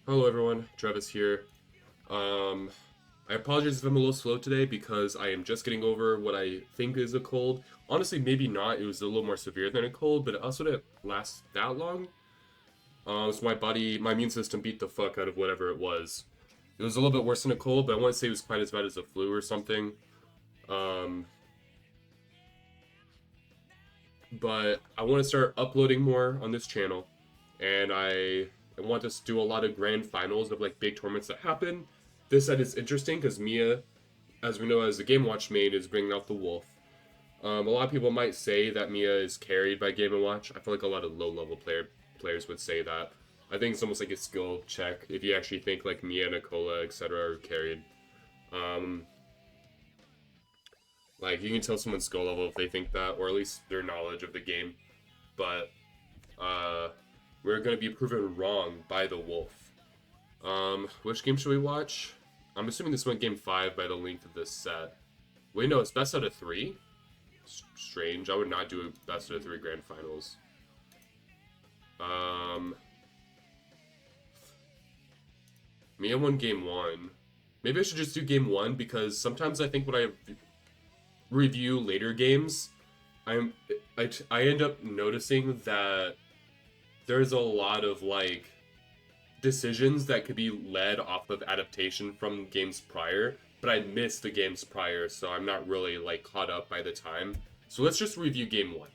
Hello everyone, Travis here. Um, I apologize if I'm a little slow today because I am just getting over what I think is a cold. Honestly, maybe not. It was a little more severe than a cold, but it also didn't last that long. So my immune system beat the fuck out of whatever it was. It was a little bit worse than a cold, but I wouldn't say it was quite as bad as a flu or something. Um, but I want to start uploading more on this channel, and I want to do a lot of grand finals of like big tournaments that happen. This set is interesting because Miya, as we know as the Game Watch main, is bringing out the Wolf. A lot of people might say that Miya is carried by Game & Watch. I feel like a lot of low-level players would say that. I think it's almost like a skill check if you actually think like Miya, Nicola, etc. are carried. Um, like you can tell someone's skill level if they think that, or at least their knowledge of the game. But uh, we're gonna be proven wrong by the Wolf. Which game should we watch? I'm assuming this went game 5 by the length of this set. Wait, no, it's best out of 3? Strange. I would not do a best out of 3 grand finals. Um, Mia won game 1. Maybe I should just do game 1 because sometimes I think when I review later games, I'm I end up noticing that there's a lot of like decisions that could be led off of adaptation from games prior, but I missed the games prior, so I'm not really like caught up by the time. So let's just review game 1.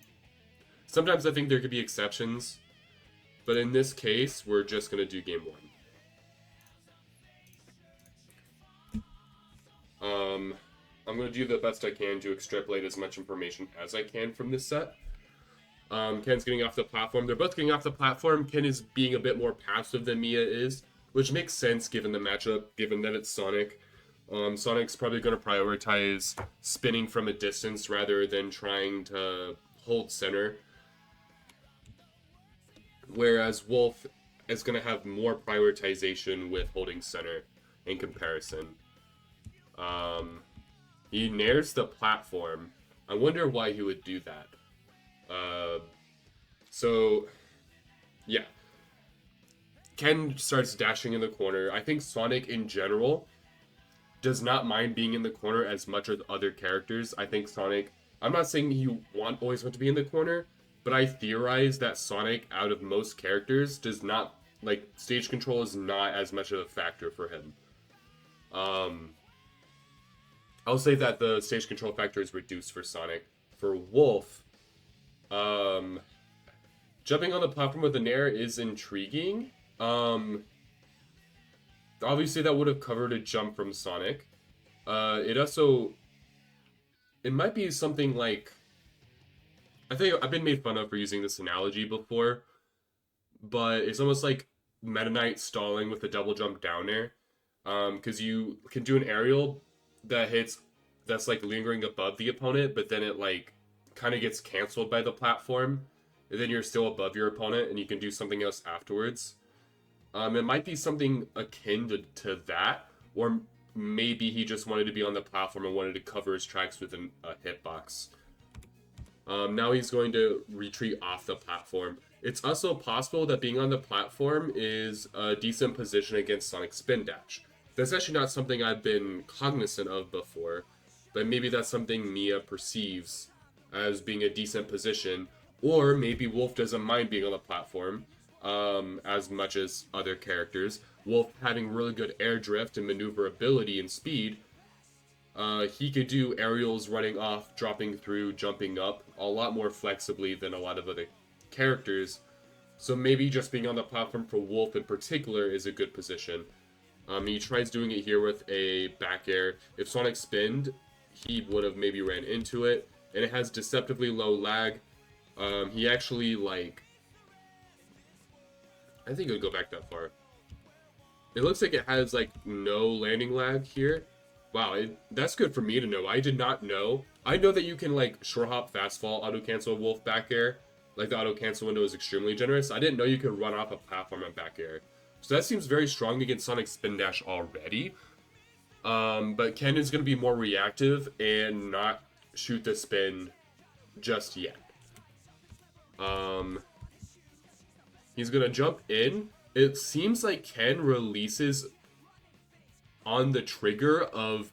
Sometimes I think there could be exceptions, but in this case, we're just gonna do game 1. I'm gonna do the best I can to extrapolate as much information as I can from this set. Ken's getting off the platform. They're both getting off the platform. Ken is being a bit more passive than Miya is, which makes sense given the matchup, given that it's Sonic. Sonic's probably going to prioritize spinning from a distance rather than trying to hold center. Whereas Wolf is going to have more prioritization with holding center in comparison. Um, he nares the platform. I wonder why he would do that. Uh, so, yeah. Ken starts dashing in the corner. I think Sonic in general does not mind being in the corner as much as other characters. I think Sonic, I'm not saying he always want to be in the corner, but I theorize that Sonic, out of most characters, does not, like, stage control is not as much of a factor for him. Um, I'll say that the stage control factor is reduced for Sonic. For Wolf, um, jumping on the platform with the Nair is intriguing. Obviously that would have covered a jump from Sonic. It also, it might be something like, I think I've been made fun of for using this analogy before, but it's almost like Meta Knight stalling with a double jump down air. Because you can do an aerial that hits, that's like lingering above the opponent, but then it like kind of gets canceled by the platform, and then you're still above your opponent, and you can do something else afterwards. It might be something akin to that, or maybe he just wanted to be on the platform and wanted to cover his tracks with a hitbox. Now he's going to retreat off the platform. It's also possible that being on the platform is a decent position against Sonic Spin Dash. That's actually not something I've been cognizant of before, but maybe that's something Miya perceives as being a decent position, or maybe Wolf doesn't mind being on the platform as much as other characters. Wolf having really good air drift and maneuverability and speed, he could do aerials running off, dropping through, jumping up a lot more flexibly than a lot of other characters. So maybe just being on the platform for Wolf in particular is a good position. He tries doing it here with a back air. If Sonic spinned, he would have maybe ran into it. And it has deceptively low lag. He actually, like, I think it would go back that far. It looks like it has, like, no landing lag here. Wow, that's good for me to know. I did not know. I know that you can, like, short hop, fast fall, auto cancel Wolf back air. Like, the auto cancel window is extremely generous. I didn't know you could run off a platform and back air. So that seems very strong against Sonic Spin Dash already. But Ken is going to be more reactive and not shoot the spin just yet. He's going to jump in, it seems like Ken releases on the trigger of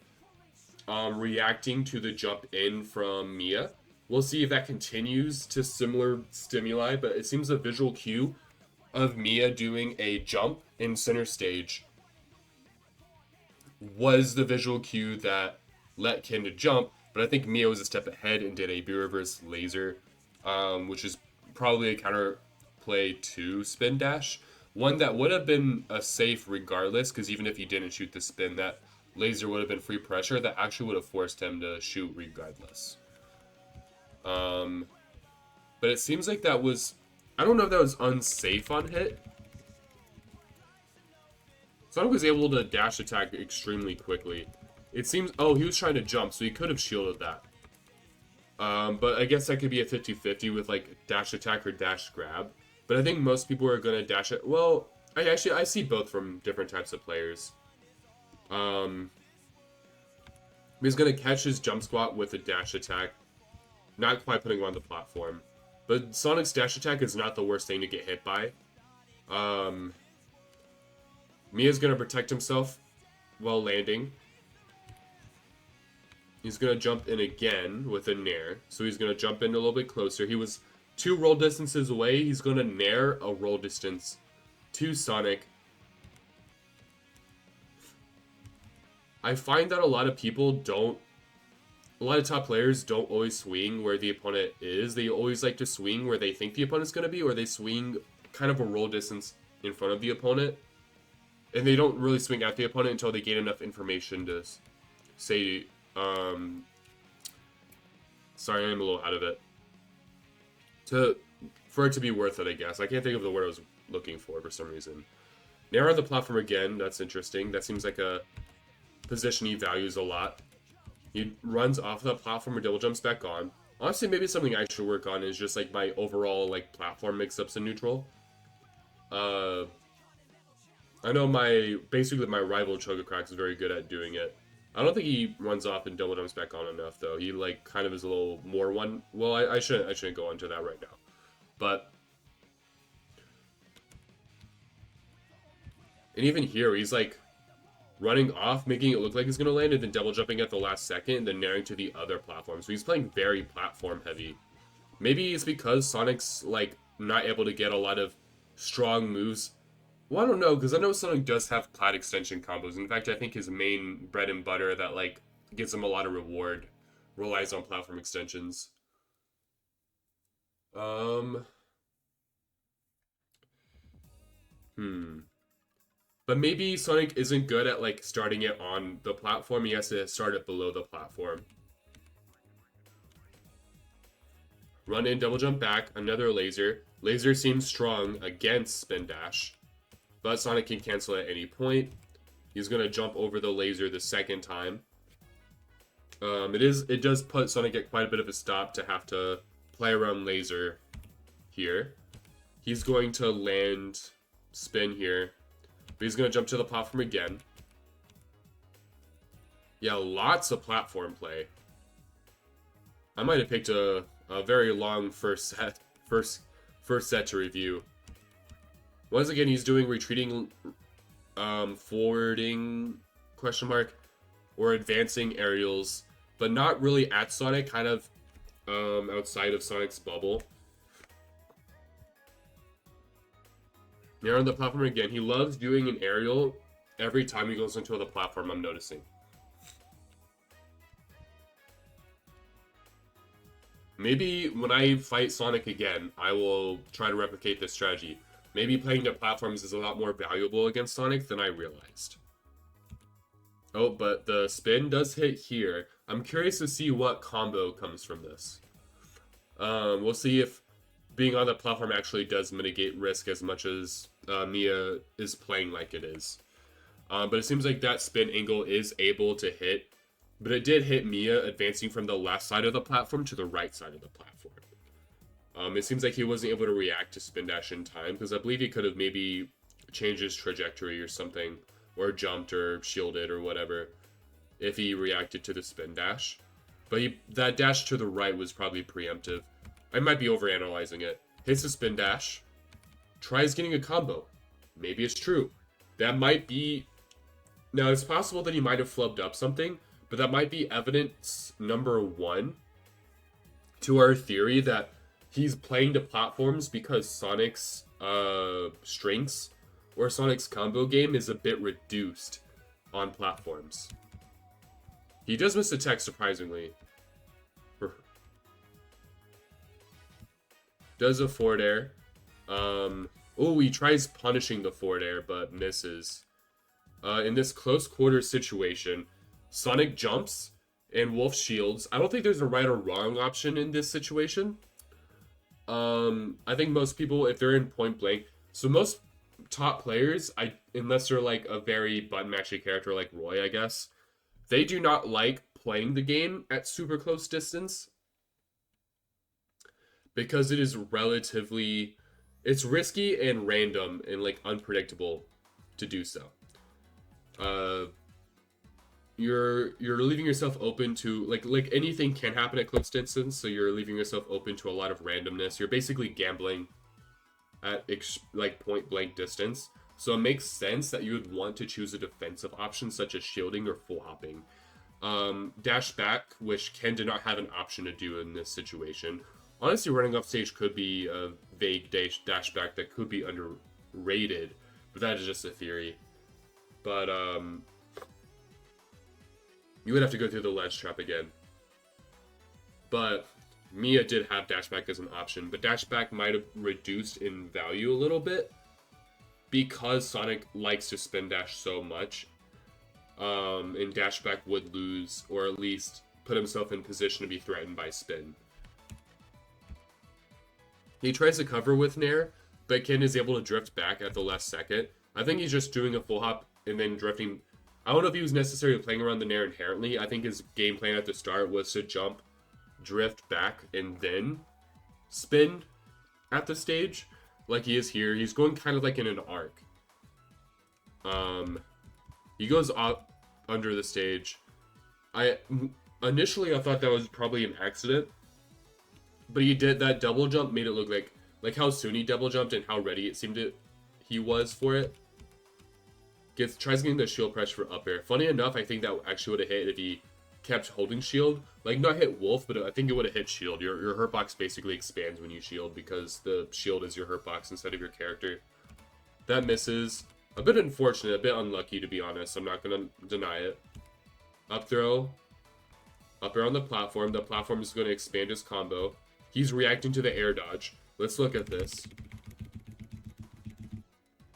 reacting to the jump in from Miya. We'll see if that continues to similar stimuli, but it seems a visual cue of Miya doing a jump in center stage was the visual cue that let Ken to jump, but I think Miya was a step ahead and did a B reverse laser, which is probably a counter play to spin dash. One that would have been a safe regardless, because even if he didn't shoot the spin, that laser would have been free pressure that actually would have forced him to shoot regardless. Um, but it seems like that was, I don't know if that was unsafe on hit. Sonic was able to dash attack extremely quickly. It seems, oh, he was trying to jump, so he could have shielded that. But I guess that could be a 50-50 with like dash attack or dash grab. But I think most people are gonna dash it. Well, I see both from different types of players. He's gonna catch his jump squat with a dash attack, not quite putting him on the platform. But Sonic's dash attack is not the worst thing to get hit by. Miya's gonna protect himself while landing. He's gonna jump in again with a nair. So he's gonna jump in a little bit closer. He was 2 roll distances away. He's gonna nair a roll distance to Sonic. I find that a lot of top players don't always swing where the opponent is. They always like to swing where they think the opponent's gonna be, or they swing kind of a roll distance in front of the opponent. And they don't really swing at the opponent until they gain enough information to say, sorry, I'm a little out of it. For it to be worth it, I guess. I can't think of the word I was looking for some reason. Nair on the platform again, that's interesting. That seems like a position he values a lot. He runs off the platform or double jumps back on. Honestly, maybe something I should work on is just like my overall like platform mix-ups in neutral. I know my rival Chogocrax is very good at doing it. I don't think he runs off and double jumps back on enough though. He like kind of is a little more one. Well, I shouldn't go into that right now, but and even here he's like running off, making it look like he's gonna land, and then double jumping at the last second, and then nairing to the other platform. So he's playing very platform heavy. Maybe it's because Sonic's like not able to get a lot of strong moves. Well, I don't know, because I know Sonic does have plat extension combos. In fact, I think his main bread and butter that, like, gives him a lot of reward relies on platform extensions. But maybe Sonic isn't good at, like, starting it on the platform. He has to start it below the platform. Run in, double jump back, another laser. Laser seems strong against spin dash. But Sonic can cancel at any point. He's gonna jump over the laser the second time. It does put Sonic at quite a bit of a stop to have to play around laser here. He's going to land spin here. But he's gonna jump to the platform again. Yeah, lots of platform play. I might have picked a very long first set to review. Once again, he's doing retreating, forwarding, question mark, or advancing aerials, but not really at Sonic, kind of outside of Sonic's bubble. Now on the platform again. He loves doing an aerial every time he goes into the platform, I'm noticing. Maybe when I fight Sonic again, I will try to replicate this strategy. Maybe playing the platforms is a lot more valuable against Sonic than I realized. Oh, but the spin does hit here. I'm curious to see what combo comes from this. We'll see if being on the platform actually does mitigate risk as much as Miya is playing like it is. But it seems like that spin angle is able to hit. But it did hit Miya advancing from the left side of the platform to the right side of the platform. It seems like he wasn't able to react to spin dash in time, because I believe he could have maybe changed his trajectory or something, or jumped or shielded or whatever, if he reacted to the spin dash. But that dash to the right was probably preemptive. I might be overanalyzing it. Hits the spin dash, tries getting a combo. Maybe it's true. That might be. Now, it's possible that he might have flubbed up something, but that might be evidence number one to our theory that he's playing to platforms because Sonic's strengths or Sonic's combo game is a bit reduced on platforms. He does miss a tech, surprisingly. Does a forward air. Oh, he tries punishing the forward air, but misses. In this close quarter situation, Sonic jumps and Wolf shields. I don't think there's a right or wrong option in this situation. I think most people, if they're in point blank, so most top players, unless they're like a very button mashy character like Roy, I guess, they do not like playing the game at super close distance because it is relatively, it's risky and random and like unpredictable to do so. You're leaving yourself open to like anything can happen at close distance, so you're leaving yourself open to a lot of randomness. You're basically gambling at like point blank distance, so it makes sense that you would want to choose a defensive option such as shielding or full hopping. Dash back, which Ken did not have an option to do in this situation. Honestly, running off stage could be a vague dash back that could be underrated, but that is just a theory. But you would have to go through the ledge trap again. But Miya did have dashback as an option, but dashback might have reduced in value a little bit because Sonic likes to spin dash so much. And dashback would lose, or at least put himself in position to be threatened by spin. He tries to cover with Nair, but Ken is able to drift back at the last second. I think he's just doing a full hop and then drifting. I don't know if he was necessarily playing around the Nair inherently. I think his game plan at the start was to jump, drift back, and then spin at the stage, like he is here. He's going kind of like in an arc. He goes up under the stage. Initially I thought that was probably an accident, but he did that double jump, made it look like how soon he double jumped and how ready it seemed he was for it. Tries getting the shield pressure for up air. Funny enough, I think that actually would have hit if he kept holding shield. Like, not hit Wolf, but I think it would have hit shield. Your hurt box basically expands when you shield because the shield is your hurt box instead of your character. That misses. A bit unfortunate, a bit unlucky, to be honest. I'm not going to deny it. Up throw. Up air on the platform. The platform is going to expand his combo. He's reacting to the air dodge. Let's look at this.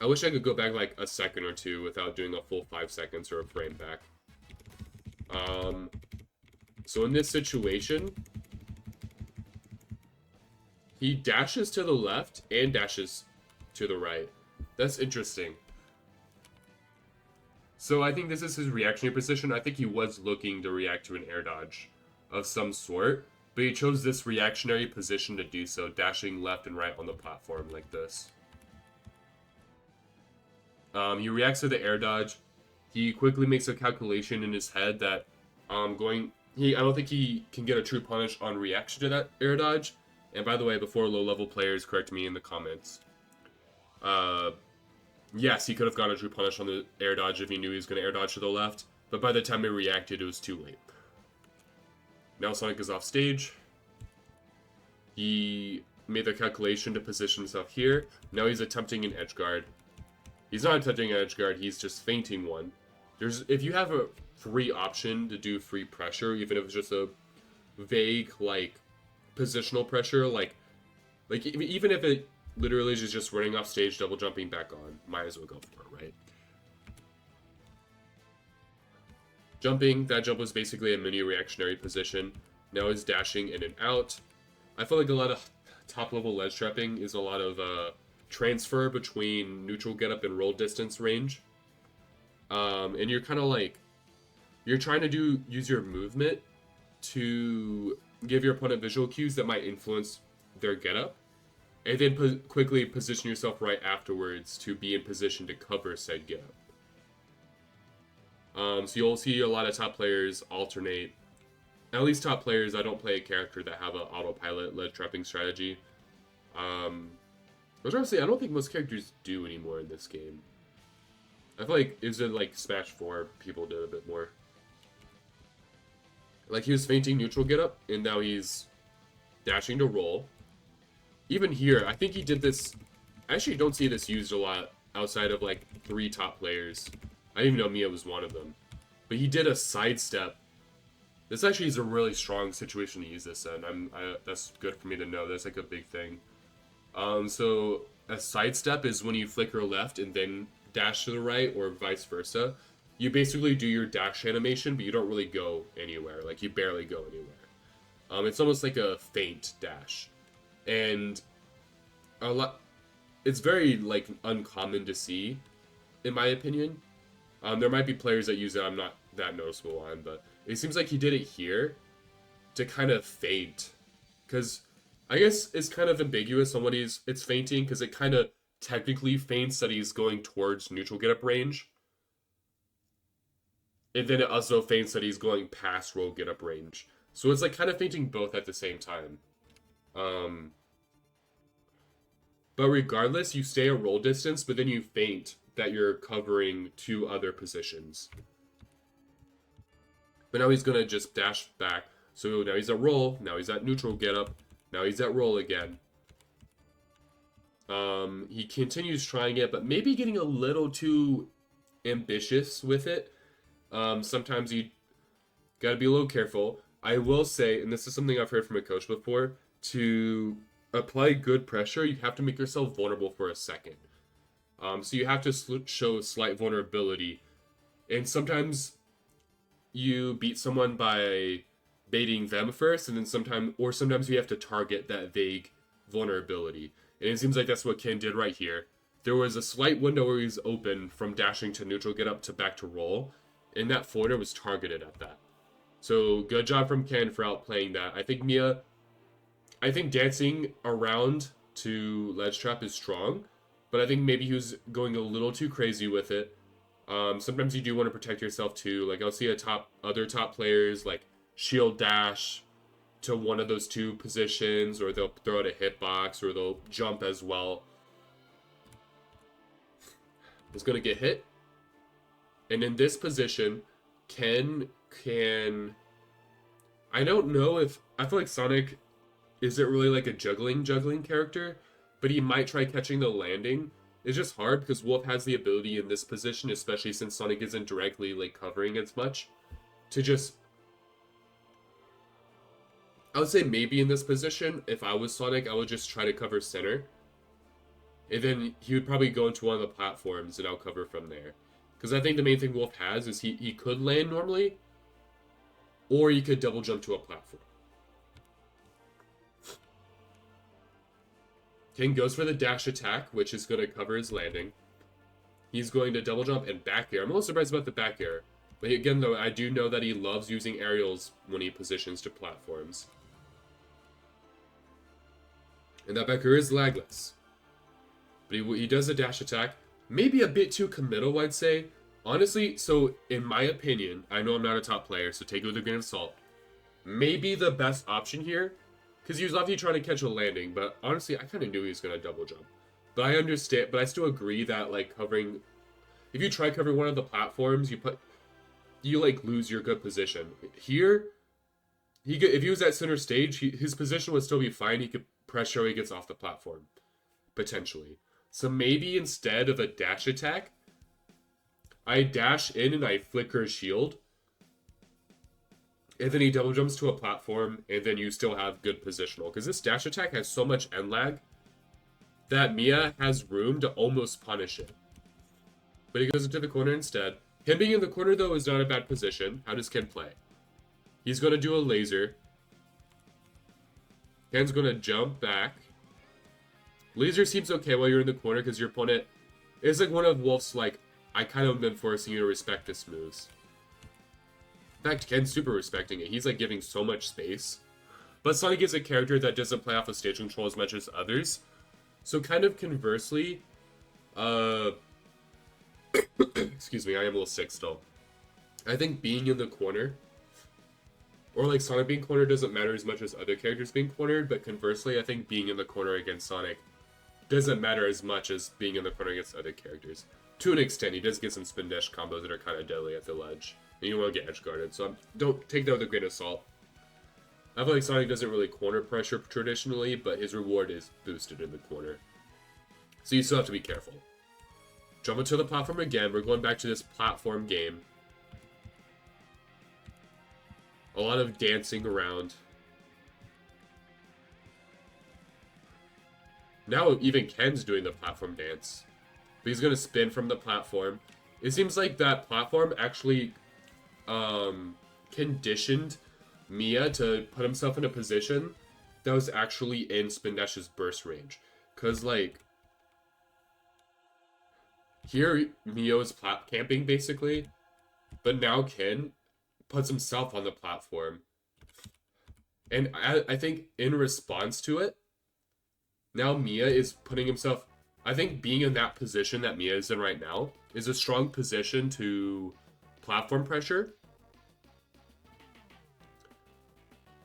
I wish I could go back like a second or two without doing a full 5 seconds or a frame back. So in this situation, he dashes to the left and dashes to the right. That's interesting. So I think this is his reactionary position. I think he was looking to react to an air dodge of some sort, but he chose this reactionary position to do so, dashing left and right on the platform like this. He reacts to the air dodge. He quickly makes a calculation in his head that I don't think he can get a true punish on reaction to that air dodge. And by the way, before low-level players correct me in the comments, yes, he could have gotten a true punish on the air dodge if he knew he was going to air dodge to the left, but by the time he reacted, it was too late. Now Sonic is off stage. He made the calculation to position himself here. Now he's attempting an edge guard. He's not attempting an edge guard, he's just feinting one. If you have a free option to do free pressure, even if it's just a vague, like, positional pressure, like even if it literally is just running off stage, double jumping back on, might as well go for it, right? Jumping, that jump was basically a mini reactionary position. Now he's dashing in and out. I feel like a lot of top-level ledge trapping is a lot of transfer between neutral getup and roll distance range. And you're kind of like, you're trying to use your movement to give your opponent visual cues that might influence their getup, and then quickly position yourself right afterwards to be in position to cover said getup. So you'll see a lot of top players alternate. At least top players, I don't play a character that have an autopilot ledge trapping strategy. Which honestly, I don't think most characters do anymore in this game. I feel like it was in like Smash 4, people did a bit more. Like he was feinting neutral get up, and now he's dashing to roll. Even here, I think he did this. I actually don't see this used a lot outside of like 3 top players. I didn't even know Miya was one of them. But he did a sidestep. This actually is a really strong situation to use this in. That's good for me to know. That's like a big thing. So a sidestep is when you flicker left and then dash to the right, or vice versa. You basically do your dash animation, but you don't really go anywhere. Like you barely go anywhere. It's almost like a feint dash, and a lot. It's very like uncommon to see, in my opinion. There might be players that use it. I'm not that noticeable on, but it seems like he did it here to kind of feint, because I guess it's kind of ambiguous on what it's feinting, because it kind of technically feints that he's going towards neutral get up range, and then it also feints that he's going past roll get up range. So it's like kind of feinting both at the same time. Um, but regardless, you stay a roll distance, but then you feint that you're covering 2 other positions. But now he's gonna just dash back. So now he's at roll, now he's at neutral get up, now he's at roll again. He continues trying it, but maybe getting a little too ambitious with it. Sometimes you gotta be a little careful. I will say, and this is something I've heard from a coach before, to apply good pressure, you have to make yourself vulnerable for a second. So you have to show slight vulnerability. And sometimes you beat someone by baiting them first, and then sometimes you have to target that vague vulnerability. And it seems like that's what Ken did right here. There was a slight window where he's open from dashing to neutral get up to back to roll, and that forwarder was targeted at that. So good job from Ken for outplaying that. I think Miya, dancing around to ledge trap is strong, but I think maybe he was going a little too crazy with it. Sometimes you do want to protect yourself too. Like I'll see other top players like shield dash to one of those 2 positions, or they'll throw out a hitbox, or they'll jump as well. It's gonna get hit, and in this position, Ken can. I don't know if I feel like Sonic isn't really like a juggling character, but he might try catching the landing. It's just hard because Wolf has the ability in this position, especially since Sonic isn't directly like covering as much, to just. I would say maybe in this position, if I was Sonic, I would just try to cover center. And then he would probably go into one of the platforms and I'll cover from there. Because I think the main thing Wolf has is he could land normally, or he could double jump to a platform. King goes for the dash attack, which is going to cover his landing. He's going to double jump and back air. I'm a little surprised about the back air. But again, though, I do know that he loves using aerials when he positions to platforms. And that back air is lagless. But he does a dash attack. Maybe a bit too committal, I'd say. Honestly, so in my opinion, I know I'm not a top player, so take it with a grain of salt. Maybe the best option here, because he was obviously trying to catch a landing, but honestly, I kind of knew he was going to double jump. But I understand, but I still agree that, like, covering... If you try covering one of the platforms, you like, lose your good position. Here, if he was at center stage, his position would still be fine. He could pressure when he gets off the platform, potentially. So maybe instead of a dash attack, I dash in and I flicker shield, and then he double jumps to a platform, and then you still have good positional. Because this dash attack has so much end lag that Miya has room to almost punish it. But he goes into the corner instead. Him being in the corner, though, is not a bad position. How does Ken play? He's going to do a laser. Ken's going to jump back. Laser seems okay while you're in the corner because your opponent is like one of Wolf's, like, I kind of been forcing you to respect this moves. In fact, Ken's super respecting it. He's like giving so much space. But Sonic is a character that doesn't play off of stage control as much as others. So kind of conversely, excuse me, I am a little sick still. I think being in the corner, or like Sonic being cornered doesn't matter as much as other characters being cornered, but conversely, I think being in the corner against Sonic doesn't matter as much as being in the front against other characters. To an extent, he does get some spin dash combos that are kind of deadly at the ledge. And you want to get edge guarded, so don't take that with a grain of salt. I feel like Sonic doesn't really corner pressure traditionally, but his reward is boosted in the corner. So you still have to be careful. Jump into the platform again. We're going back to this platform game. A lot of dancing around. Now even Ken's doing the platform dance. But he's going to spin from the platform. It seems like that platform actually conditioned Miya to put himself in a position that was actually in Spin Dash's burst range. Because, like, here Miya is camping, basically. But now Ken puts himself on the platform. And I think in response to it, now Miya is putting himself... I think being in that position that Miya is in right now is a strong position to platform pressure.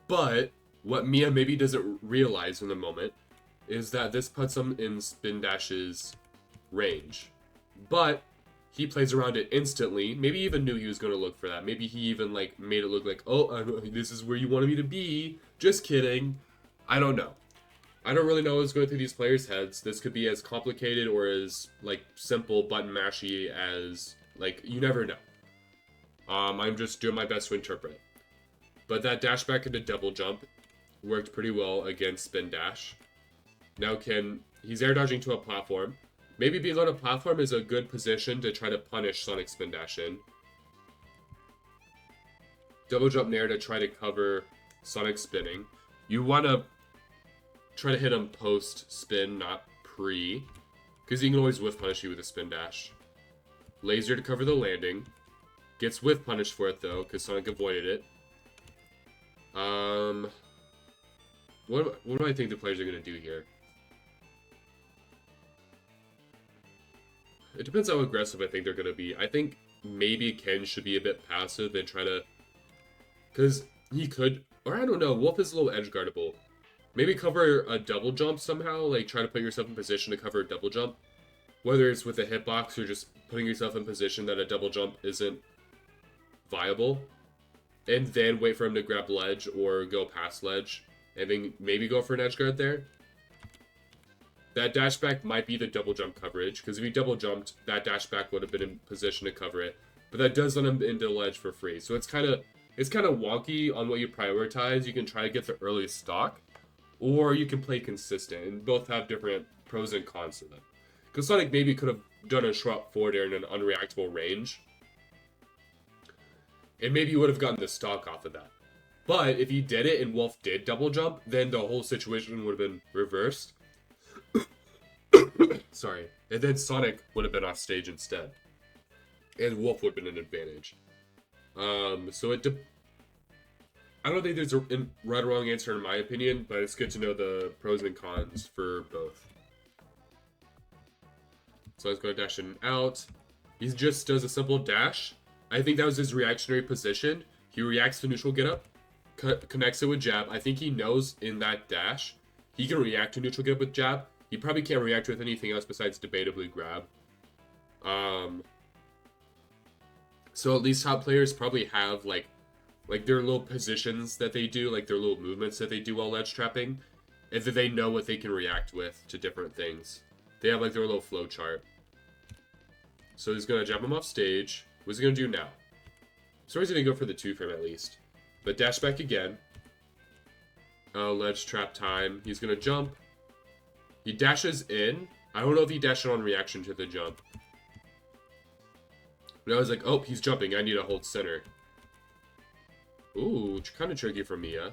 But what Miya maybe doesn't realize in the moment is that this puts him in Spin Dash's range. But he plays around it instantly. Maybe even knew he was going to look for that. Maybe he even like made it look like, oh, this is where you wanted me to be. Just kidding. I don't know. I don't really know what's going through these players' heads. This could be as complicated or as like simple button mashy as like you never know. I'm just doing my best to interpret it. But that dash back into double jump worked pretty well against spin dash. Now he's air dodging to a platform. Maybe being on a platform is a good position to try to punish Sonic spin dash in. Double jump nair to try to cover Sonic spinning. You want to try to hit him post spin, not pre, because he can always whiff punish you with a spin dash. Laser to cover the landing. Gets whiff punished for it though, because Sonic avoided it. What do I think the players are going to do here? It depends how aggressive I think they're going to be. I think maybe Ken should be a bit passive and try to... Because he could... Or I don't know, Wolf is a little edge guardable. Maybe cover a double jump somehow, like try to put yourself in position to cover a double jump. Whether it's with a hitbox or just putting yourself in position that a double jump isn't viable. And then wait for him to grab ledge or go past ledge. And then maybe go for an edge guard there. That dash back might be the double jump coverage, because if he double jumped, that dash back would have been in position to cover it. But that does let him into the ledge for free. So it's kind of wonky on what you prioritize. You can try to get the early stock, or you can play consistent, and both have different pros and cons to them. Because Sonic maybe could have done a shrub forward air in an unreactable range, and maybe you would have gotten the stock off of that. But if he did it and Wolf did double jump, then the whole situation would have been reversed. Sorry. And then Sonic would have been off stage instead. And Wolf would have been an advantage. So I don't think there's a right or wrong answer in my opinion, but it's good to know the pros and cons for both. So let's go dash in and out. He just does a simple dash. I think that was his reactionary position. He reacts to neutral get up, connects it with jab. I think he knows in that dash, he can react to neutral get up with jab. He probably can't react with anything else besides debatably grab. So at least top players probably have like their little positions that they do, like their little movements that they do while ledge trapping, and that they know what they can react with to different things. They have like their little flow chart. So he's gonna jump him off stage. What's he gonna do now? So he's gonna go for the 2-frame at least. But dash back again. Ledge trap time. He's gonna jump. He dashes in. I don't know if he dashed on reaction to the jump. But I was like, oh, he's jumping. I need to hold center. Ooh, kind of tricky for Miya.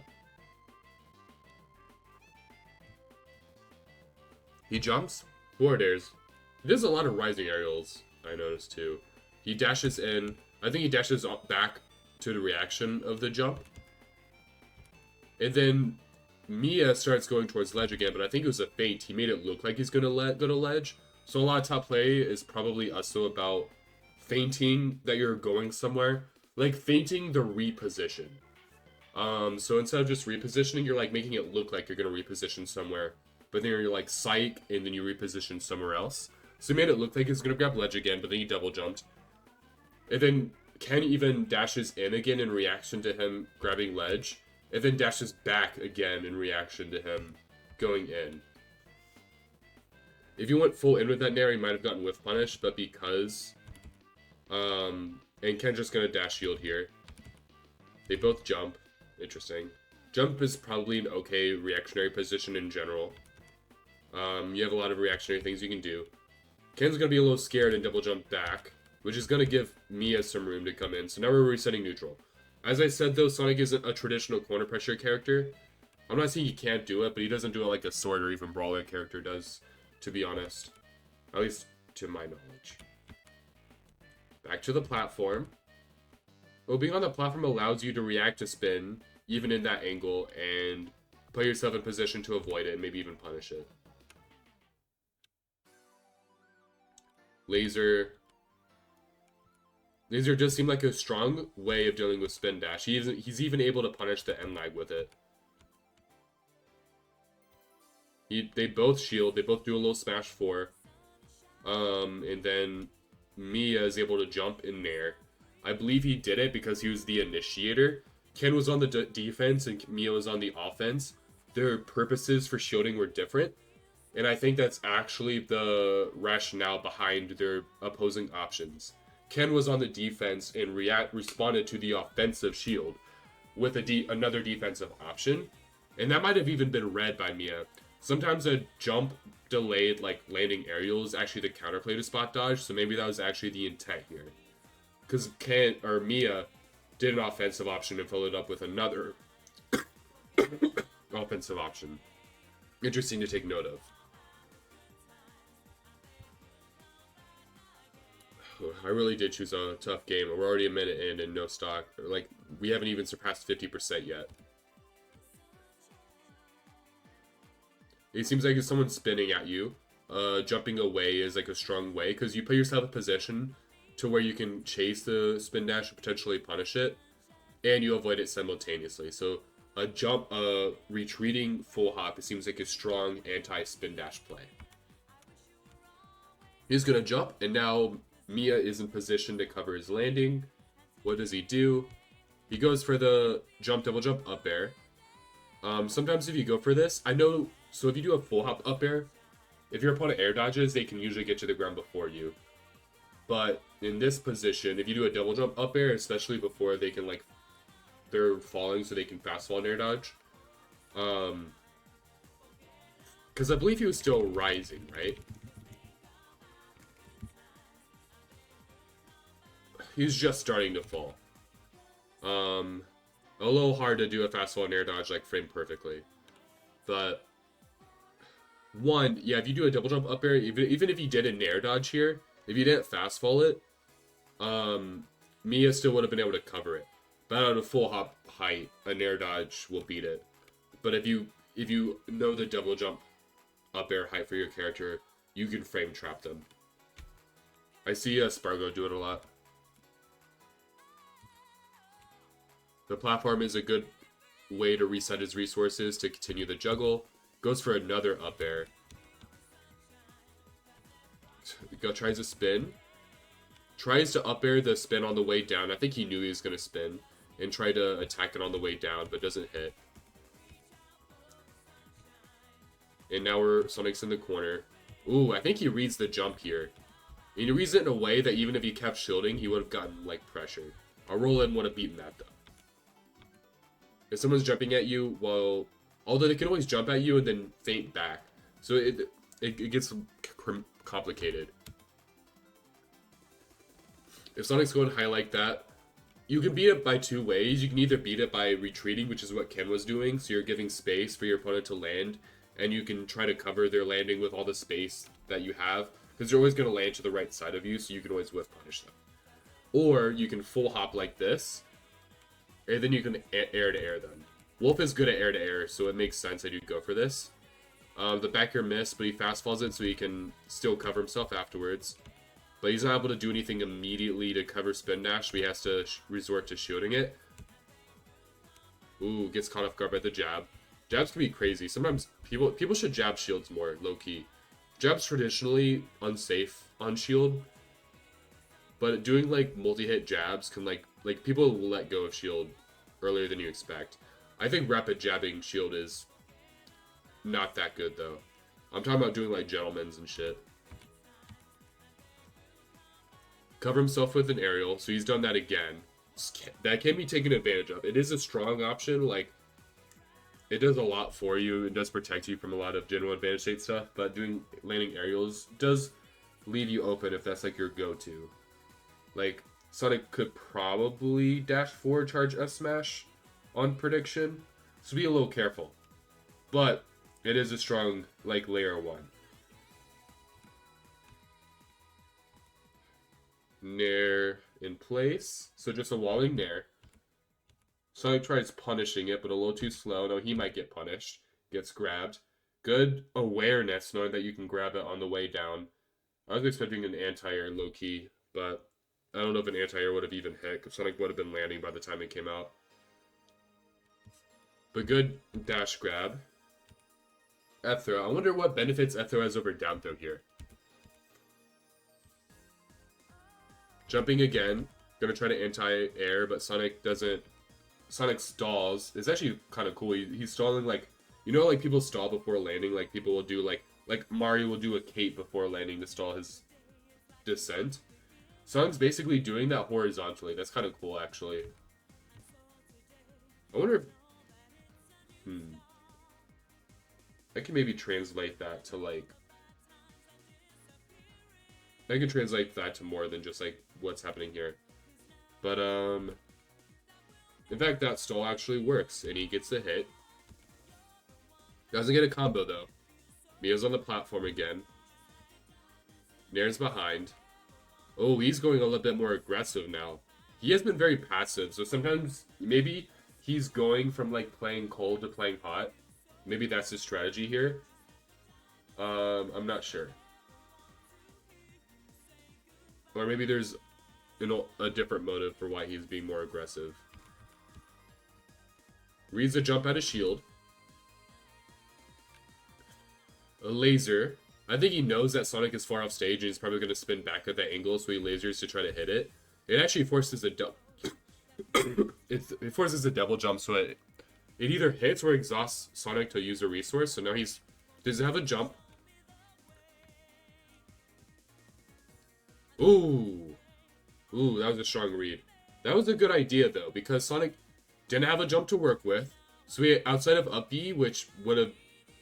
He jumps. Forward airs. He does a lot of rising aerials, I noticed too. He dashes in. I think he dashes back to the reaction of the jump. And then Miya starts going towards ledge again, but I think it was a feint. He made it look like he's gonna go to ledge. So a lot of top play is probably also about feinting that you're going somewhere. Like feinting the reposition. So instead of just repositioning, you're like making it look like you're gonna reposition somewhere. but then you're like psych, and then you reposition somewhere else. So he made it look like he's gonna grab ledge again, but then he double jumped. And then Ken even dashes in again in reaction to him grabbing ledge, and then dashes back again in reaction to him going in. If you went full in with that nair, he might have gotten whiff punish, but because and Ken's just gonna dash shield here. They both jump. Interesting. Jump is probably an okay reactionary position in general. You have a lot of reactionary things you can do. Ken's gonna be a little scared and double jump back, which is gonna give Miya some room to come in. So now we're resetting neutral. As I said though, Sonic isn't a traditional corner pressure character. I'm not saying he can't do it, but he doesn't do it like a sword or even brawler character does, to be honest. At least to my knowledge. Back to the platform. Well, being on the platform allows you to react to spin, even in that angle, and put yourself in position to avoid it and maybe even punish it. Laser. Laser does seem like a strong way of dealing with spin dash. He's even able to punish the end lag with it. They both shield. They both do a little smash 4. And then Miya is able to jump in there. I believe he did it because he was the initiator. Ken was on the defense and Miya was on the offense. Their purposes for shielding were different. And I think that's actually the rationale behind their opposing options. Ken was on the defense and responded to the offensive shield with another defensive option. And that might have even been read by Miya. Sometimes a jump delayed, like landing aerial, is actually the counterplay to spot dodge, so maybe that was actually the intent here. Because Miya did an offensive option and followed up with another offensive option. Interesting to take note of. I really did choose a tough game. We're already a minute in and no stock. Like, we haven't even surpassed 50% yet. It seems like if someone's spinning at you, jumping away is like a strong way, because you put yourself in a position to where you can chase the spin dash and potentially punish it, and you avoid it simultaneously. So a jump, retreating full hop, it seems like a strong anti-spin dash play. He's gonna jump, and now Miya is in position to cover his landing. What does he do? He goes for the jump, double jump, up air. Sometimes if you go for this, I know, so if you do a full hop up air, if your opponent air dodges, they can usually get to the ground before you. But in this position, if you do a double jump up air, especially before they can, like, they're falling so they can fast fall and air dodge. Because I believe he was still rising, right? He's just starting to fall. A little hard to do a fast fall and air dodge, like, frame perfectly. But one, yeah, if you do a double jump up air, even if you did an air dodge here, if you didn't fast fall it, Miya still would have been able to cover it. But at a full hop height, an air dodge will beat it. But if you know the double jump up air height for your character, you can frame trap them. I see Spargo do it a lot. The platform is a good way to reset his resources to continue the juggle. Goes for another up air. Tries to spin. Tries to up air the spin on the way down. I think he knew he was going to spin. And try to attack it on the way down, but doesn't hit. And now Sonic's in the corner. Ooh, I think he reads the jump here. And he reads it in a way that even if he kept shielding, he would have gotten, like, pressure. A roll-in would have beaten that, though. If someone's jumping at you, well, although they can always jump at you and then feint back. So it gets complicated. If Sonic's going high like that, you can beat it by two ways. You can either beat it by retreating, which is what Ken was doing, so you're giving space for your opponent to land, and you can try to cover their landing with all the space that you have, because they're always going to land to the right side of you, so you can always whiff punish them. Or you can full hop like this, and then you can air to air them. Wolf is good at air to air, so it makes sense that you'd go for this. The back air missed, but he fast falls it so he can still cover himself afterwards. But he's not able to do anything immediately to cover spin dash, so he has to resort to shielding it. Ooh, gets caught off guard by the jab. Jabs can be crazy. Sometimes people should jab shields more, low key. Jabs traditionally unsafe on shield, but doing like multi-hit jabs can like people will let go of shield earlier than you expect. I think rapid jabbing shield is not that good though. I'm talking about doing like gentlemen's and shit. Cover himself with an aerial, so he's done that again. That can be taken advantage of. It is a strong option, like it does a lot for you. It does protect you from a lot of general advantage state stuff, but doing landing aerials does leave you open if that's like your go-to. Like, Sonic could probably dash forward charge F smash on prediction, so be a little careful. But it is a strong, like, layer 1. Nair in place, so just a walling Nair. Sonic tries punishing it, but a little too slow. No, he might get punished. Gets grabbed. Good awareness, knowing that you can grab it on the way down. I was expecting an anti-air low-key, but I don't know if an anti-air would have even hit, because Sonic would have been landing by the time it came out. But good dash grab. F throw. I wonder what benefits F throw has over down throw here. Jumping again. Gonna try to anti-air, but Sonic doesn't... Sonic stalls. It's actually kind of cool. He's stalling like... You know, like people stall before landing? Like people will do like Mario will do a cape before landing to stall his descent. Sonic's basically doing that horizontally. That's kind of cool, actually. I wonder if... I can maybe translate that to, like... I can translate that to more than just, like, what's happening here. But, in fact, that stall actually works, and he gets the hit. Doesn't get a combo, though. Miya's on the platform again. Nair's behind. Oh, he's going a little bit more aggressive now. He has been very passive, so sometimes maybe he's going from like playing cold to playing hot. Maybe that's his strategy here. I'm not sure. Or maybe there's a different motive for why he's being more aggressive. Reads a jump out of shield. A laser. I think he knows that Sonic is far off stage and he's probably going to spin back at that angle, so he lasers to try to hit it. It actually forces a it forces a double jump, so it either hits or exhausts Sonic to use a resource. So now he's does have a jump. Ooh, that was a strong read. That was a good idea though, because Sonic didn't have a jump to work with. So he outside of up B, which would have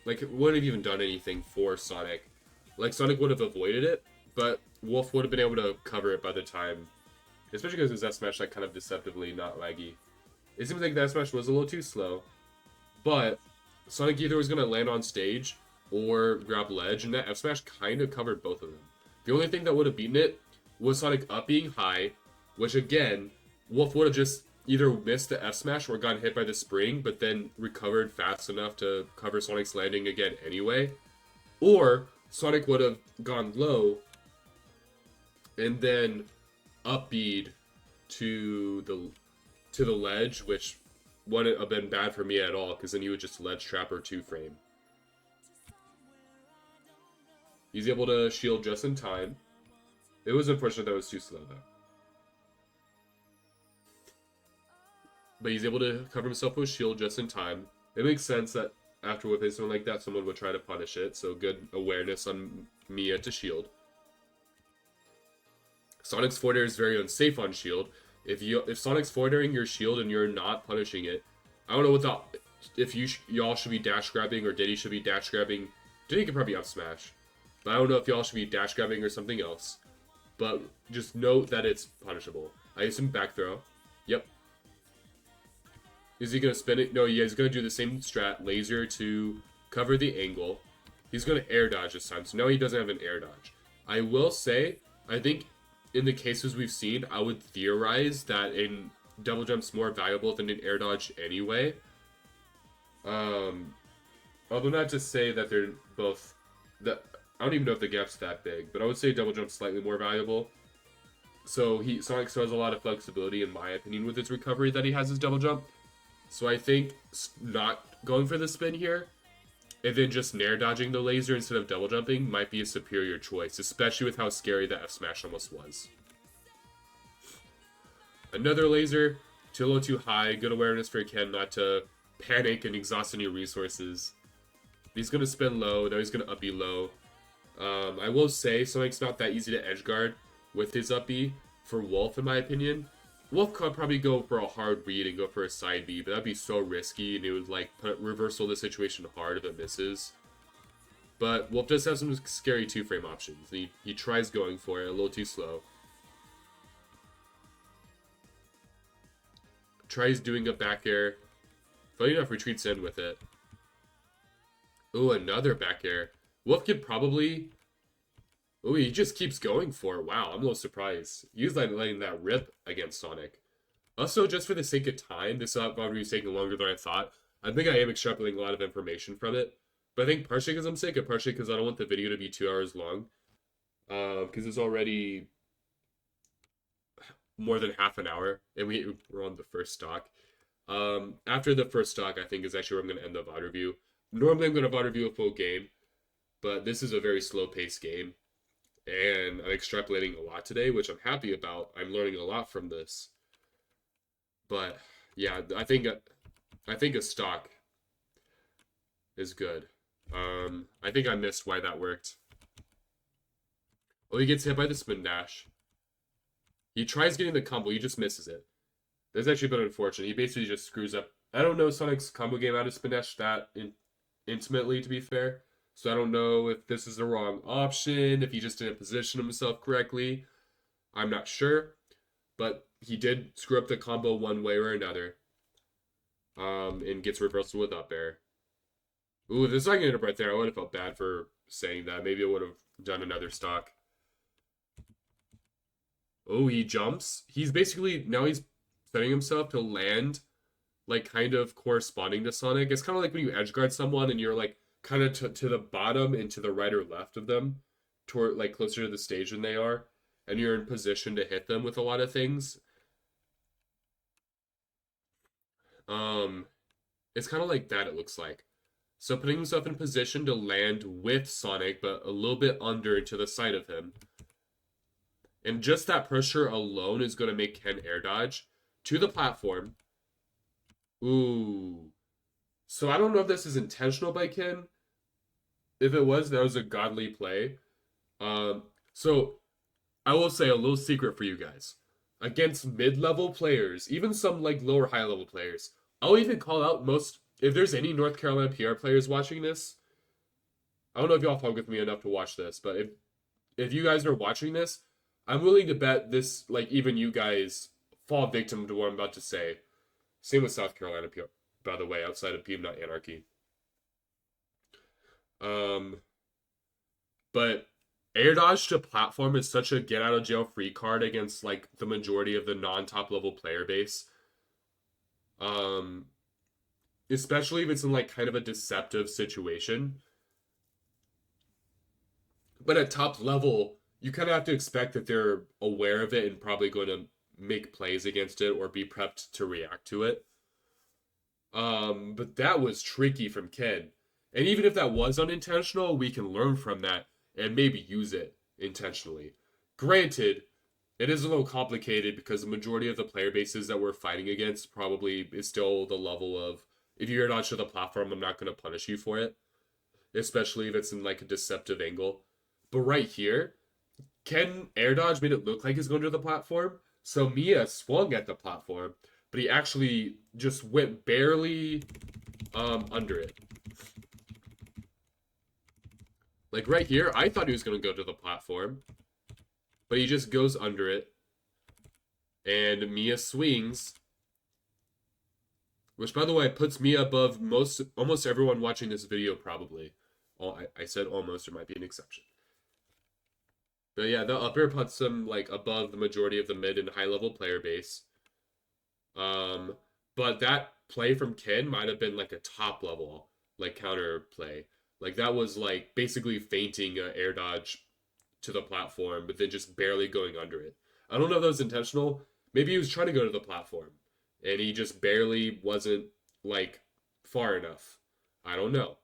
wouldn't have even done anything for Sonic. Like, Sonic would have avoided it, but Wolf would have been able to cover it by the time. Especially because his F-Smash, like, kind of deceptively not laggy. It seems like that F-Smash was a little too slow. But Sonic either was going to land on stage or grab ledge, and that F-Smash kind of covered both of them. The only thing that would have beaten it was Sonic up being high, which, again, Wolf would have just either missed the F-Smash or gotten hit by the spring, but then recovered fast enough to cover Sonic's landing again anyway. Or Sonic would have gone low and then up B'd to the ledge, which wouldn't have been bad for me at all, because then he would just ledge trap or 2-frame. He's able to shield just in time. It was unfortunate that it was too slow, though. But he's able to cover himself with shield just in time. It makes sense that after whipping someone like that, someone would try to punish it. So good awareness on Miya to shield. Sonic's forward air is very unsafe on shield. If Sonic's forward airing your shield and you're not punishing it, I don't know if y'all should be dash grabbing or Diddy should be dash grabbing. Diddy could probably up smash, but I don't know if y'all should be dash grabbing or something else. But just note that it's punishable. I assume back throw. Yep. Is he going to spin it? No, yeah, he's going to do the same strat. Laser to cover the angle. He's going to air dodge this time. So no, he doesn't have an air dodge. I will say, I think in the cases we've seen, I would theorize that a double jump's more valuable than an air dodge anyway. Although not to say that they're both... I don't even know if the gap's that big, but I would say double jump's slightly more valuable. So Sonic still has a lot of flexibility, in my opinion, with his recovery that he has his double jump. So I think not going for the spin here, and then just nair dodging the laser instead of double jumping might be a superior choice, especially with how scary that F smash almost was. Another laser, too low, too high. Good awareness for Ken not to panic and exhaust any resources. He's gonna spin low, now he's gonna up B low. I will say Sonic's not that easy to edgeguard with his up B for Wolf, in my opinion. Wolf could probably go for a hard read and go for a side B, but that'd be so risky, and it would like put reversal the situation hard if it misses. But Wolf does have some scary 2-frame options. He tries going for it, a little too slow. Tries doing a back air. Funny enough, retreats in with it. Ooh, another back air. Wolf could probably... Ooh, he just keeps going for it. Wow, I'm a little surprised. He was letting that rip against Sonic. Also, just for the sake of time, this Valkyrie is taking longer than I thought. I think I am extrapolating a lot of information from it. But I think partially because I'm sick and partially because I don't want the video to be 2 hours long. Because it's already more than half an hour, and we're on the first stock. After the first stock, I think is actually where I'm going to end the VOD review. Normally, I'm going to VOD review a full game, but this is a very slow-paced game, and I'm extrapolating a lot today, which I'm happy about. I'm learning a lot from this, but yeah, I think a stock is good. I think I missed why that worked. Oh, he gets hit by the spin dash. He tries getting the combo, he just misses it. That's actually been unfortunate. He basically just screws up. I don't know Sonic's combo game out of spin dash that intimately, to be fair. So I don't know if this is the wrong option, if he just didn't position himself correctly. I'm not sure. But he did screw up the combo one way or another. And gets reversal with up air. Ooh, if this not getting up right there, I would have felt bad for saying that. Maybe I would have done another stock. Oh, he jumps. He's basically, now he's setting himself to land, like, kind of corresponding to Sonic. It's kind of like when you edgeguard someone and you're, like, kind of to the bottom and to the right or left of them, toward, like, closer to the stage than they are, and you're in position to hit them with a lot of things. It's kind of like that, it looks like. So putting himself in position to land with Sonic, but a little bit under to the side of him. And just that pressure alone is going to make Ken air dodge to the platform. Ooh. So I don't know if this is intentional by Ken. If it was, that was a godly play. So I will say a little secret for you guys. Against mid-level players, even some like lower high-level players, I'll even call out most... If there's any North Carolina PR players watching this, I don't know if y'all fuck with me enough to watch this, but if you guys are watching this, I'm willing to bet this, like, even you guys fall victim to what I'm about to say. Same with South Carolina PR, by the way, outside of Peanut Anarchy. But air dodge to platform is such a get out of jail free card against, like, the majority of the non-top level player base. Especially if it's in, like, kind of a deceptive situation. But at top level, you kind of have to expect that they're aware of it and probably going to make plays against it or be prepped to react to it. But that was tricky from Ken. And even if that was unintentional, we can learn from that and maybe use it intentionally. Granted, it is a little complicated because the majority of the player bases that we're fighting against probably is still the level of, if you air dodge to the platform, I'm not going to punish you for it. Especially if it's in like a deceptive angle. But right here, Ken air dodge made it look like he's going to the platform. So Miya swung at the platform, but he actually just went barely under it. Like right here, I thought he was going to go to the platform, but he just goes under it. And Miya swings, which, by the way, puts Miya above almost everyone watching this video, probably. Oh, I said almost, there might be an exception. But yeah, the up air puts him, like, above the majority of the mid and high-level player base. But that play from Ken might have been, like, a top-level, like, counter play. Like, that was, like, basically feinting an air dodge to the platform, but then just barely going under it. I don't know if that was intentional. Maybe he was trying to go to the platform, and he just barely wasn't, like, far enough. I don't know.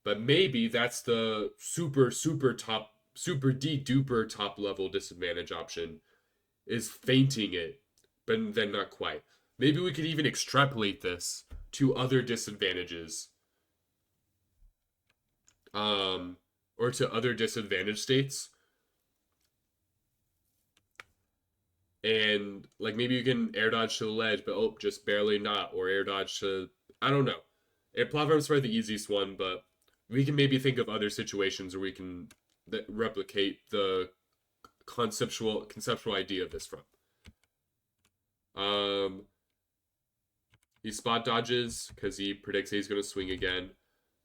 But maybe that's the super top, super D duper top level disadvantage option is fainting it, but then not quite. Maybe we could even extrapolate this to other disadvantages, um, or to other disadvantage states, and like maybe you can air dodge to the ledge, but oh, just barely not, or air dodge to I don't know. Air platform's probably the easiest one, but we can maybe think of other situations where we can replicate the conceptual idea of this from. Um, he spot dodges because he predicts he's going to swing again.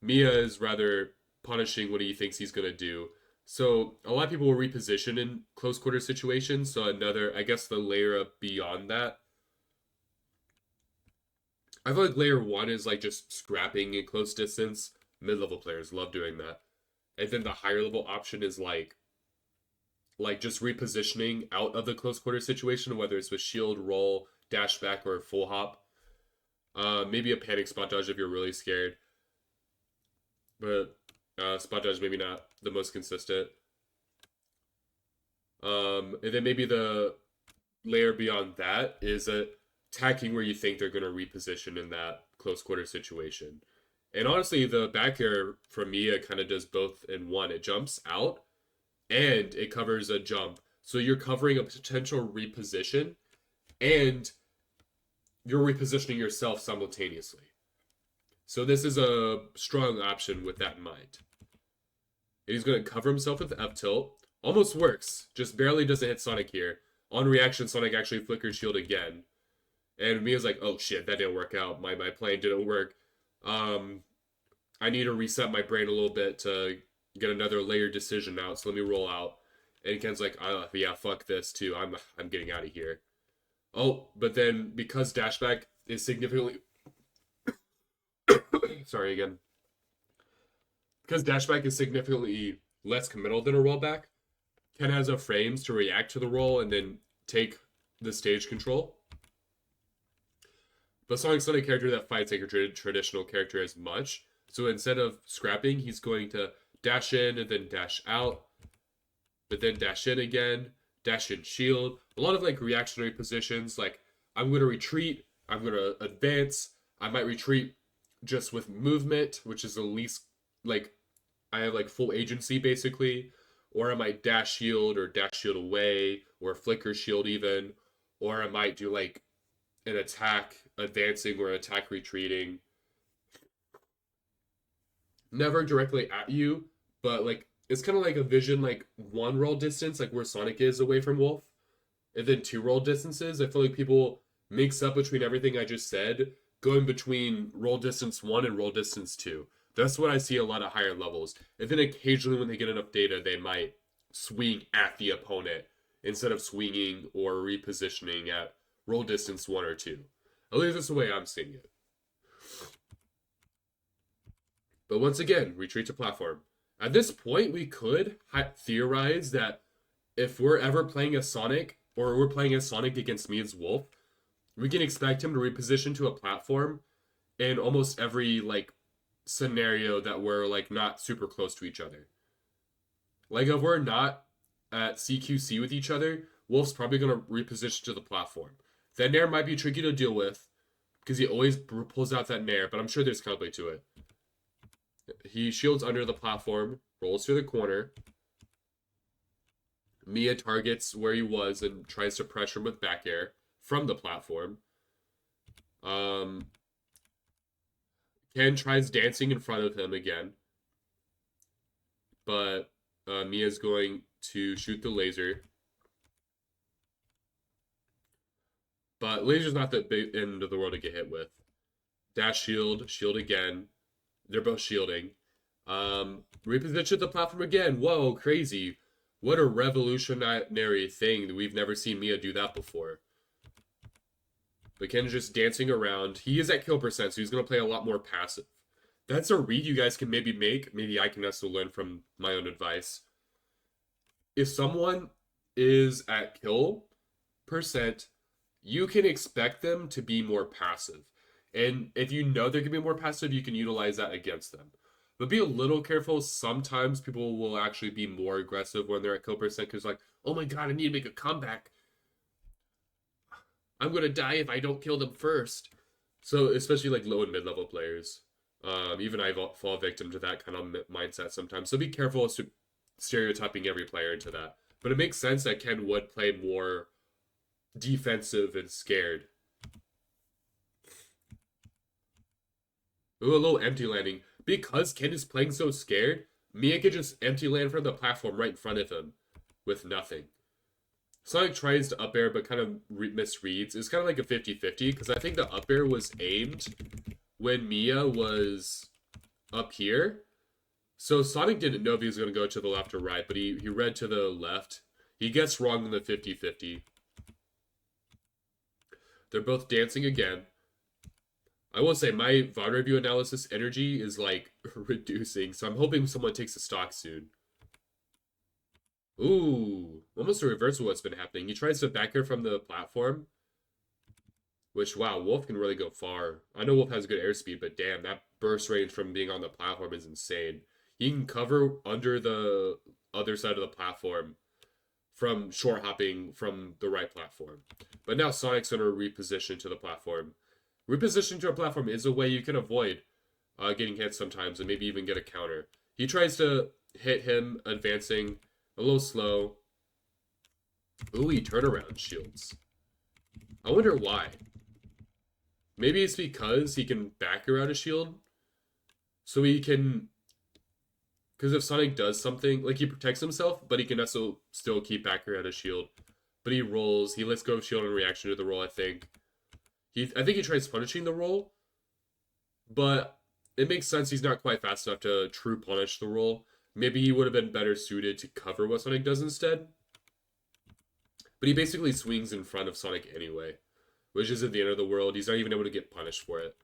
Miya is rather punishing what he thinks he's going to do. So a lot of people will reposition in close quarter situations. So another, I guess, the layer up beyond that. I feel like layer one is like just scrapping in close distance. Mid-level players love doing that. And then the higher level option is like just repositioning out of the close quarter situation, whether it's with shield, roll, dash back, or full hop. Maybe a panic spot dodge if you're really scared. But spot dodge maybe not the most consistent. And then maybe the layer beyond that is attacking where you think they're going to reposition in that close quarter situation. And honestly, the back air from Miya kind of does both in one. It jumps out and it covers a jump. So you're covering a potential reposition and you're repositioning yourself simultaneously. So this is a strong option with that in mind. And he's going to cover himself with F tilt. Almost works. Just barely doesn't hit Sonic here. On reaction, Sonic actually flickers shield again. And Mia's like, oh shit, that didn't work out. My plan didn't work. I need to reset my brain a little bit to get another layered decision out. So let me roll out. And Ken's like, oh, yeah, fuck this too. I'm getting out of here. Oh, but then because dashback is significantly sorry again. Because dashback is significantly less committal than a rollback, Ken has enough frames to react to the roll and then take the stage control. But Sonic's not a character that fights like a traditional character as much. So instead of scrapping, he's going to dash in and then dash out, but then dash in again, dash in shield. A lot of like reactionary positions, like I'm going to retreat, I'm going to advance, I might retreat just with movement, which is the least, like, I have like full agency basically, or I might dash shield or dash shield away, or flicker shield even, or I might do like an attack advancing or attack retreating. Never directly at you, but like it's kind of like a vision like one roll distance, like where Sonic is away from Wolf, and then two roll distances. I feel like people mix up between everything I just said, going between roll distance one and roll distance two. That's what I see a lot of higher levels. And then occasionally when they get enough data, they might swing at the opponent instead of swinging or repositioning at roll distance one or two. At least that's the way I'm seeing it. But once again, retreat to platform. At this point, we could theorize that if we're ever playing a Sonic, or we're playing a Sonic against Mia's Wolf, we can expect him to reposition to a platform in almost every like scenario that we're like not super close to each other. Like if we're not at CQC with each other, Wolf's probably gonna reposition to the platform. That nair might be tricky to deal with because he always pulls out that nair, but I'm sure there's counterplay to it. He shields under the platform, rolls to the corner. Miya targets where he was and tries to pressure him with back air from the platform. Ken tries dancing in front of him again, but Mia's going to shoot the laser. But laser's not the big end of the world to get hit with. Dash shield, shield again. They're both shielding. Reposition the platform again. Whoa, crazy. What a revolutionary thing. We've never seen Miya do that before. But Ken's just dancing around. He is at kill percent, so he's going to play a lot more passive. That's a read you guys can maybe make. Maybe I can also learn from my own advice. If someone is at kill percent, you can expect them to be more passive. And if you know they're gonna be more passive, you can utilize that against them. But be a little careful. Sometimes people will actually be more aggressive when they're at kill percent because like, oh my god, I need to make a comeback. I'm gonna die if I don't kill them first. So especially like low and mid level players, even I fall victim to that kind of mindset sometimes. So be careful as to stereotyping every player into that. But it makes sense that Ken would play more defensive and scared. Ooh, a little empty landing. Because Ken is playing so scared, Miya could just empty land from the platform right in front of him with nothing. Sonic tries to up air but kind of misreads. It's kind of like a 50-50 because I think the up air was aimed when Miya was up here. So Sonic didn't know if he was going to go to the left or right, but he read to the left. He gets wrong in the 50-50. They're both dancing again. I will say my VOD review analysis energy is like reducing, so I'm hoping someone takes a stock soon. Ooh, almost a reverse of what's been happening. He tries to back her from the platform, which, wow, Wolf can really go far. I know Wolf has good airspeed, but damn, that burst range from being on the platform is insane. He can cover under the other side of the platform from short hopping from the right platform. But now Sonic's going to reposition to the platform. Repositioning to a platform is a way you can avoid getting hit sometimes and maybe even get a counter. He tries to hit him advancing a little slow. Ooh, he turnaround shields. I wonder why. Maybe it's because he can back around a shield. So he can... Because if Sonic does something, like he protects himself, but he can also still keep back around a shield. But he rolls, he lets go of shield in reaction to the roll, I think. I think he tries punishing the roll, but it makes sense he's not quite fast enough to true punish the roll. Maybe he would have been better suited to cover what Sonic does instead. But he basically swings in front of Sonic anyway, which isn't the end of the world. He's not even able to get punished for it.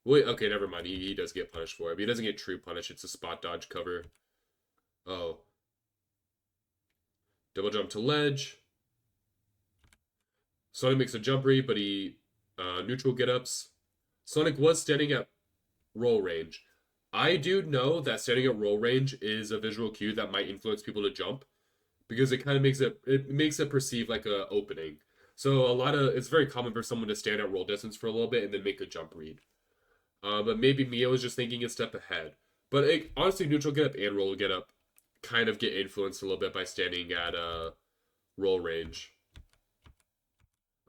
Wait, okay, never mind. He does get punished for it, but he doesn't get true punish. It's a spot dodge cover. Oh. Double jump to ledge. Sonic makes a jump read, but he neutral get-ups. Sonic was standing at roll range. I do know that standing at roll range is a visual cue that might influence people to jump because it kind of makes it perceive like a opening. So it's very common for someone to stand at roll distance for a little bit and then make a jump read. But maybe Miya was just thinking a step ahead. But honestly, neutral get up and roll get up kind of get influenced a little bit by standing at roll range.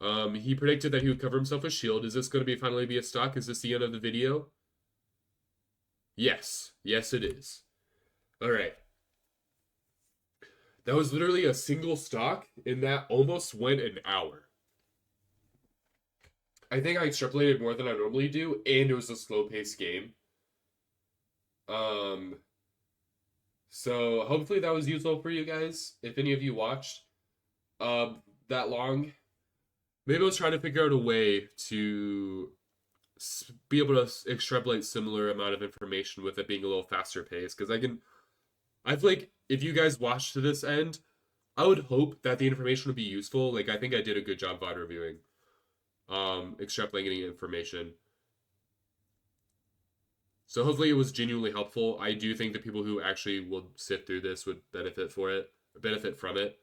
He predicted that he would cover himself with shield. Is this going to finally be a stock? Is this the end of the video? Yes. Yes, it is. All right. That was literally a single stock, and that almost went an hour. I think I extrapolated more than I normally do, and it was a slow-paced game. Um, so hopefully that was useful for you guys. If any of you watched that long, maybe I was trying to figure out a way to be able to extrapolate similar amount of information with it being a little faster paced. Because I feel like if you guys watched to this end, I would hope that the information would be useful. Like I think I did a good job VOD reviewing, extrapolating information. So hopefully it was genuinely helpful. I do think the people who actually will sit through this would benefit from it.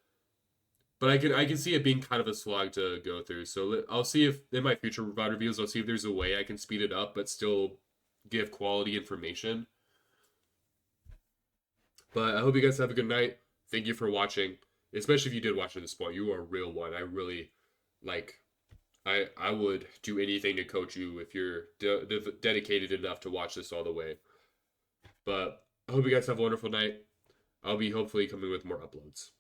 But I can see it being kind of a slog to go through. So I'll see if in my future VOD reviews, I'll see if there's a way I can speed it up but still give quality information. But I hope you guys have a good night. Thank you for watching. Especially if you did watch to this point. You are a real one. I really I would do anything to coach you if you're dedicated enough to watch this all the way. But I hope you guys have a wonderful night. I'll be hopefully coming with more uploads.